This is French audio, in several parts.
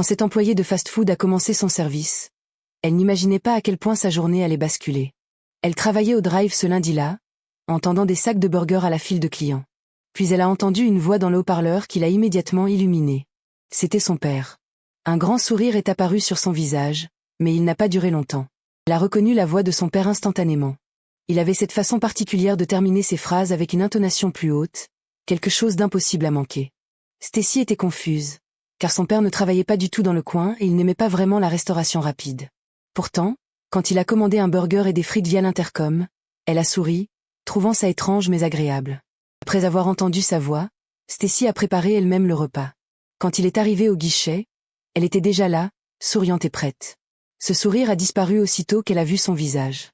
Quand cet employé de fast-food a commencé son service, elle n'imaginait pas à quel point sa journée allait basculer. Elle travaillait au drive ce lundi-là, entendant des sacs de burgers à la file de clients. Puis elle a entendu une voix dans le haut-parleur qui l'a immédiatement illuminée. C'était son père. Un grand sourire est apparu sur son visage, mais il n'a pas duré longtemps. Elle a reconnu la voix de son père instantanément. Il avait cette façon particulière de terminer ses phrases avec une intonation plus haute, quelque chose d'impossible à manquer. Stacy était confuse, car son père ne travaillait pas du tout dans le coin et il n'aimait pas vraiment la restauration rapide. Pourtant, quand il a commandé un burger et des frites via l'intercom, elle a souri, trouvant ça étrange mais agréable. Après avoir entendu sa voix, Stacy a préparé elle-même le repas. Quand il est arrivé au guichet, elle était déjà là, souriante et prête. Ce sourire a disparu aussitôt qu'elle a vu son visage.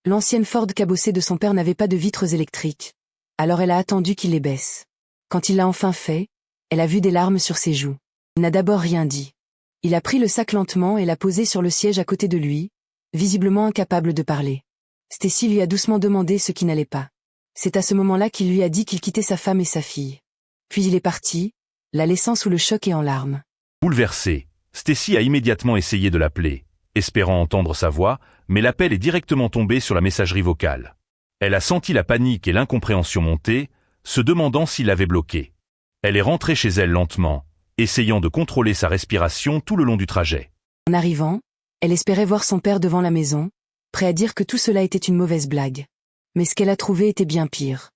L'ancienne Ford cabossée de son père n'avait pas de vitres électriques, alors elle a attendu qu'il les baisse. Quand il l'a enfin fait, elle a vu des larmes sur ses joues. Il n'a d'abord rien dit. Il a pris le sac lentement et l'a posé sur le siège à côté de lui, visiblement incapable de parler. Stacy lui a doucement demandé ce qui n'allait pas. C'est à ce moment-là qu'il lui a dit qu'il quittait sa femme et sa fille. Puis il est parti, la laissant sous le choc et en larmes. Bouleversée, Stacy a immédiatement essayé de l'appeler, espérant entendre sa voix, mais l'appel est directement tombé sur la messagerie vocale. Elle a senti la panique et l'incompréhension monter, se demandant s'il l'avait bloqué. Elle est rentrée chez elle lentement, essayant de contrôler sa respiration tout le long du trajet. En arrivant, elle espérait voir son père devant la maison, prêt à dire que tout cela était une mauvaise blague. Mais ce qu'elle a trouvé était bien pire.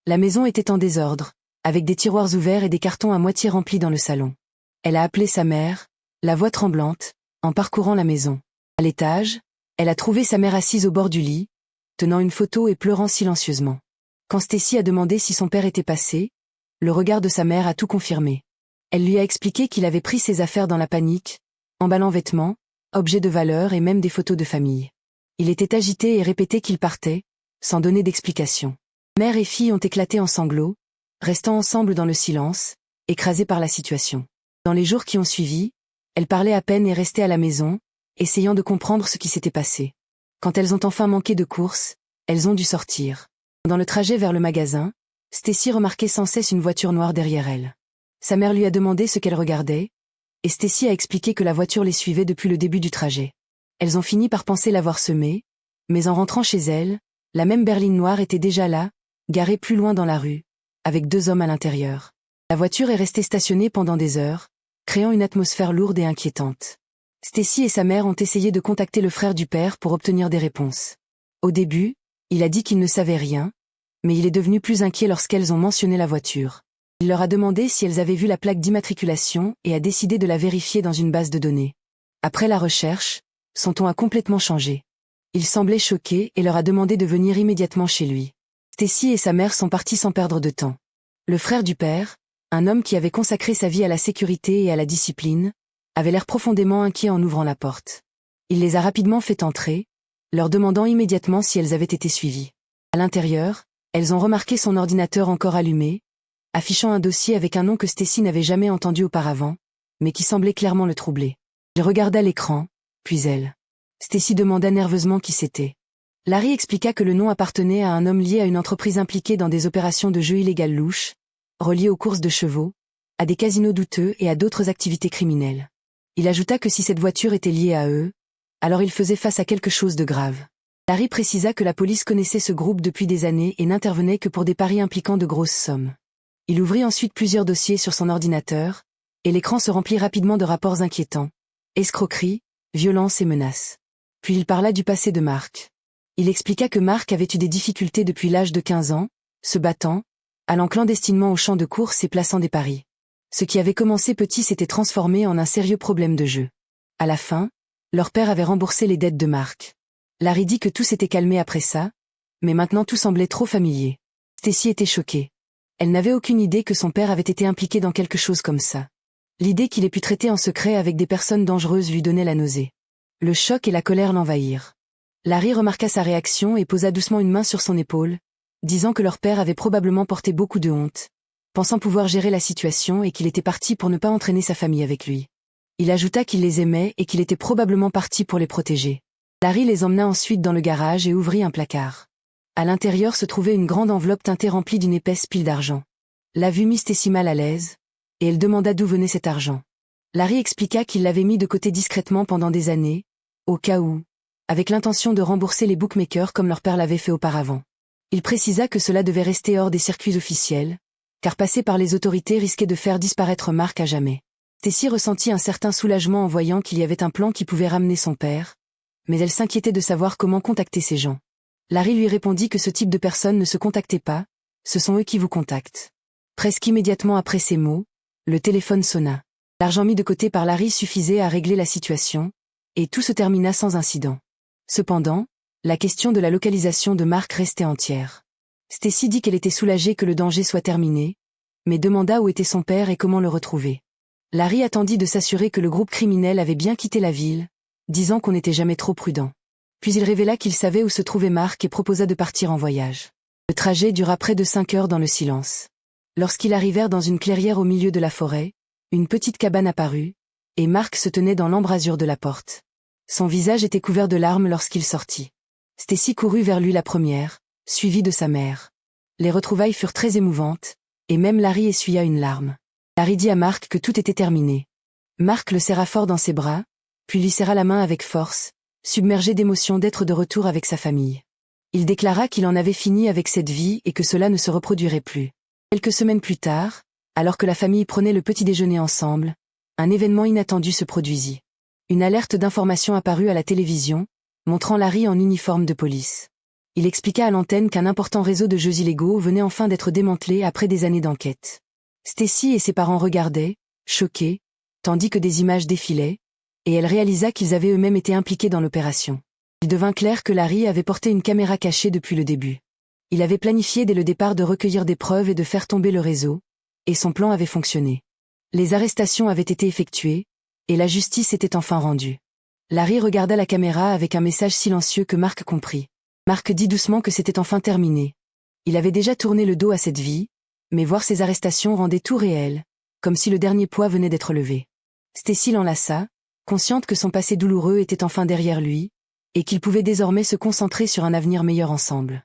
La maison était en désordre, avec des tiroirs ouverts et des cartons à moitié remplis dans le salon. Elle a appelé sa mère, la voix tremblante, en parcourant la maison. À l'étage, elle a trouvé sa mère assise au bord du lit, tenant une photo et pleurant silencieusement. Quand Stacy a demandé si son père était passé, le regard de sa mère a tout confirmé. Elle lui a expliqué qu'il avait pris ses affaires dans la panique, emballant vêtements, objets de valeur et même des photos de famille. Il était agité et répétait qu'il partait, sans donner d'explication. Mère et fille ont éclaté en sanglots, restant ensemble dans le silence, écrasées par la situation. Dans les jours qui ont suivi, elle parlait à peine et restait à la maison, essayant de comprendre ce qui s'était passé. Quand elles ont enfin manqué de course, elles ont dû sortir. Dans le trajet vers le magasin, Stacy remarquait sans cesse une voiture noire derrière elle. Sa mère lui a demandé ce qu'elle regardait, et Stacy a expliqué que la voiture les suivait depuis le début du trajet. Elles ont fini par penser l'avoir semée, mais en rentrant chez elle, la même berline noire était déjà là, garée plus loin dans la rue, avec 2 hommes à l'intérieur. La voiture est restée stationnée pendant des heures, créant une atmosphère lourde et inquiétante. Stacy et sa mère ont essayé de contacter le frère du père pour obtenir des réponses. Au début, il a dit qu'il ne savait rien, mais il est devenu plus inquiet lorsqu'elles ont mentionné la voiture. Il leur a demandé si elles avaient vu la plaque d'immatriculation et a décidé de la vérifier dans une base de données. Après la recherche, son ton a complètement changé. Il semblait choqué et leur a demandé de venir immédiatement chez lui. Stacy et sa mère sont partis sans perdre de temps. Le frère du père, un homme qui avait consacré sa vie à la sécurité et à la discipline, avait l'air profondément inquiet en ouvrant la porte. Il les a rapidement fait entrer, leur demandant immédiatement si elles avaient été suivies. À l'intérieur, elles ont remarqué son ordinateur encore allumé, affichant un dossier avec un nom que Stacy n'avait jamais entendu auparavant, mais qui semblait clairement le troubler. Il regarda l'écran, puis elle. Stacy demanda nerveusement qui c'était. Larry expliqua que le nom appartenait à un homme lié à une entreprise impliquée dans des opérations de jeux illégales louches, reliées aux courses de chevaux, à des casinos douteux et à d'autres activités criminelles. Il ajouta que si cette voiture était liée à eux, alors il faisait face à quelque chose de grave. Larry précisa que la police connaissait ce groupe depuis des années et n'intervenait que pour des paris impliquant de grosses sommes. Il ouvrit ensuite plusieurs dossiers sur son ordinateur, et l'écran se remplit rapidement de rapports inquiétants. Escroquerie, violence et menaces. Puis il parla du passé de Mark. Il expliqua que Mark avait eu des difficultés depuis l'âge de 15 ans, se battant, allant clandestinement au champ de course et plaçant des paris. Ce qui avait commencé petit s'était transformé en un sérieux problème de jeu. À la fin, leur père avait remboursé les dettes de Mark. Larry dit que tout s'était calmé après ça, mais maintenant tout semblait trop familier. Stacy était choquée. Elle n'avait aucune idée que son père avait été impliqué dans quelque chose comme ça. L'idée qu'il ait pu traiter en secret avec des personnes dangereuses lui donnait la nausée. Le choc et la colère l'envahirent. Larry remarqua sa réaction et posa doucement une main sur son épaule, disant que leur père avait probablement porté beaucoup de honte, pensant pouvoir gérer la situation et qu'il était parti pour ne pas entraîner sa famille avec lui. Il ajouta qu'il les aimait et qu'il était probablement parti pour les protéger. Larry les emmena ensuite dans le garage et ouvrit un placard. À l'intérieur se trouvait une grande enveloppe teintée remplie d'une épaisse pile d'argent. La vue mit Stacy mal à l'aise, et elle demanda d'où venait cet argent. Larry expliqua qu'il l'avait mis de côté discrètement pendant des années, au cas où, avec l'intention de rembourser les bookmakers comme leur père l'avait fait auparavant. Il précisa que cela devait rester hors des circuits officiels, car passer par les autorités risquait de faire disparaître Mark à jamais. Stacy ressentit un certain soulagement en voyant qu'il y avait un plan qui pouvait ramener son père, mais elle s'inquiétait de savoir comment contacter ces gens. Larry lui répondit que ce type de personnes ne se contactait pas, ce sont eux qui vous contactent. Presque immédiatement après ces mots, le téléphone sonna. L'argent mis de côté par Larry suffisait à régler la situation, et tout se termina sans incident. Cependant, la question de la localisation de Mark restait entière. Stacy dit qu'elle était soulagée que le danger soit terminé, mais demanda où était son père et comment le retrouver. Larry attendit de s'assurer que le groupe criminel avait bien quitté la ville, disant qu'on n'était jamais trop prudent. Puis il révéla qu'il savait où se trouvait Mark et proposa de partir en voyage. Le trajet dura près de 5 heures dans le silence. Lorsqu'ils arrivèrent dans une clairière au milieu de la forêt, une petite cabane apparut, et Mark se tenait dans l'embrasure de la porte. Son visage était couvert de larmes lorsqu'il sortit. Stacy courut vers lui la première, suivie de sa mère. Les retrouvailles furent très émouvantes, et même Larry essuya une larme. Larry dit à Mark que tout était terminé. Mark le serra fort dans ses bras, puis lui serra la main avec force, submergé d'émotion d'être de retour avec sa famille. Il déclara qu'il en avait fini avec cette vie et que cela ne se reproduirait plus. Quelques semaines plus tard, alors que la famille prenait le petit déjeuner ensemble, un événement inattendu se produisit. Une alerte d'information apparut à la télévision, montrant Larry en uniforme de police. Il expliqua à l'antenne qu'un important réseau de jeux illégaux venait enfin d'être démantelé après des années d'enquête. Stacy et ses parents regardaient, choqués, tandis que des images défilaient, et elle réalisa qu'ils avaient eux-mêmes été impliqués dans l'opération. Il devint clair que Larry avait porté une caméra cachée depuis le début. Il avait planifié dès le départ de recueillir des preuves et de faire tomber le réseau, et son plan avait fonctionné. Les arrestations avaient été effectuées, et la justice était enfin rendue. Larry regarda la caméra avec un message silencieux que Mark comprit. Mark dit doucement que c'était enfin terminé. Il avait déjà tourné le dos à cette vie, mais voir ces arrestations rendait tout réel, comme si le dernier poids venait d'être levé. Stacy l'enlaça, consciente que son passé douloureux était enfin derrière lui, et qu'il pouvait désormais se concentrer sur un avenir meilleur ensemble.